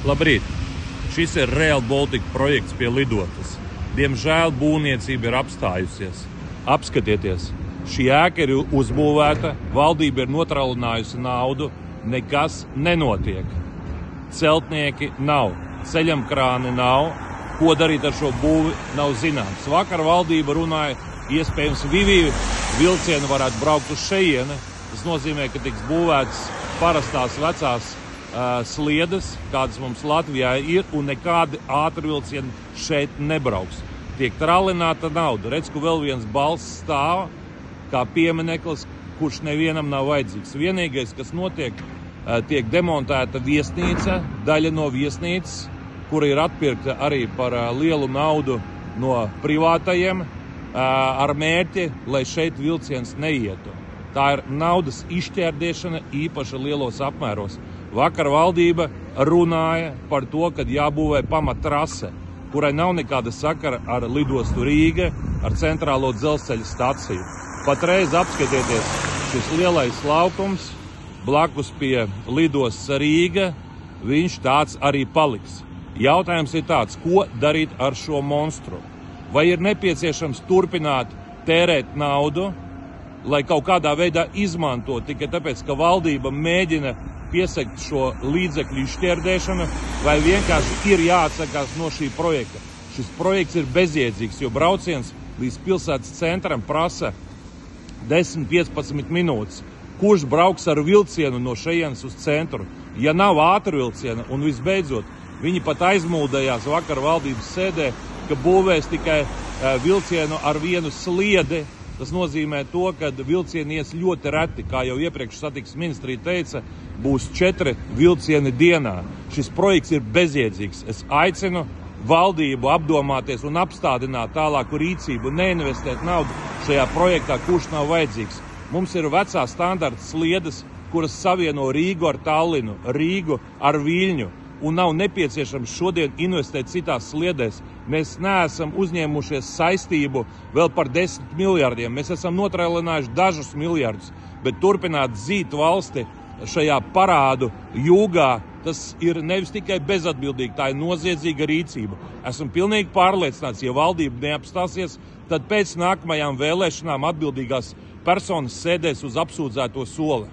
Labrīt! Šis ir Rail Baltica projekts pie lidotas. Diemžēl būvniecība ir apstājusies. Apskatieties, šī ēka ir uzbūvēta, valdība ir notralinājusi naudu, nekas nenotiek. Celtnieki nav, ceļamkrāni nav, ko darīt ar šo būvi nav zināms. Vakar valdība runāja, iespējams Viviju vilcienu varētu braukt uz šejieni. Tas nozīmē, ka tiks būvētas parastās vecās sliedes, kādas mums Latvijā ir, un nekādi ātrvilcieni šeit nebrauks. Tiek tralināta nauda. Redz, ka vēl viens balss stāv kā piemineklis, kurš nevienam nav vajadzīgs. Vienīgais, kas notiek, tiek demontēta viesnīca, daļa no viesnīcas, kura ir atpirkta arī par lielu naudu no privātajiem, ar mērķi, lai šeit vilciens neietu. Tā ir naudas izšķērdēšana īpaši lielos apmēros. Vakar valdība runāja par to, ka jābūvē pamattrase, kurai nav nekāda sakara ar lidostu Rīga, ar centrālo dzelzceļa staciju. Patreiz apskatieties, šis lielais laukums blakus pie lidostas Rīga, viņš tāds arī paliks. Jautājums ir tāds, ko darīt ar šo monstru? Vai ir nepieciešams turpināt tērēt naudu, lai kaut kādā veidā izmanto tikai tāpēc, ka valdība mēģina piesakt šo līdzekļu izšķērdēšanu, vai vienkārši ir jāatsakās no šī projekta. Šis projekts ir bezjēdzīgs, jo brauciens līdz pilsētas centram prasa 10–15 minūtes. Kurš brauks ar vilcienu no šejienes uz centru? Ja nav ātrvilciena, un visbeidzot, viņi pat aizmūdējās vakar valdības sēdē, ka būvēs tikai vilcienu ar vienu sliedi. Tas nozīmē to, ka vilcieni ies ļoti reti, kā jau iepriekš satiksmes ministrija teica, būs 4 vilcieni dienā. Šis projekts ir bezjēdzīgs. Es aicinu valdību apdomāties un apstādināt tālāku rīcību, neinvestēt naudu šajā projektā, kurš nav vajadzīgs. Mums ir vecā standarta sliedes, kuras savieno Rīgu ar Tallinu, Rīgu ar Viļņu, un nav nepieciešams šodien investēt citās sliedēs. Mēs neesam uzņēmušies saistību vēl par 10 miljardiem. Mēs esam notrēlinājuši dažus miljardus, bet turpināt zīt valsti šajā parādu jūgā, tas ir nevis tikai bezatbildīgi, tā ir noziedzīga rīcība. Esmu pilnīgi pārliecināts, ja valdība neapstāsies, tad pēc nākamajām vēlēšanām atbildīgās personas sēdēs uz apsūdzēto soli.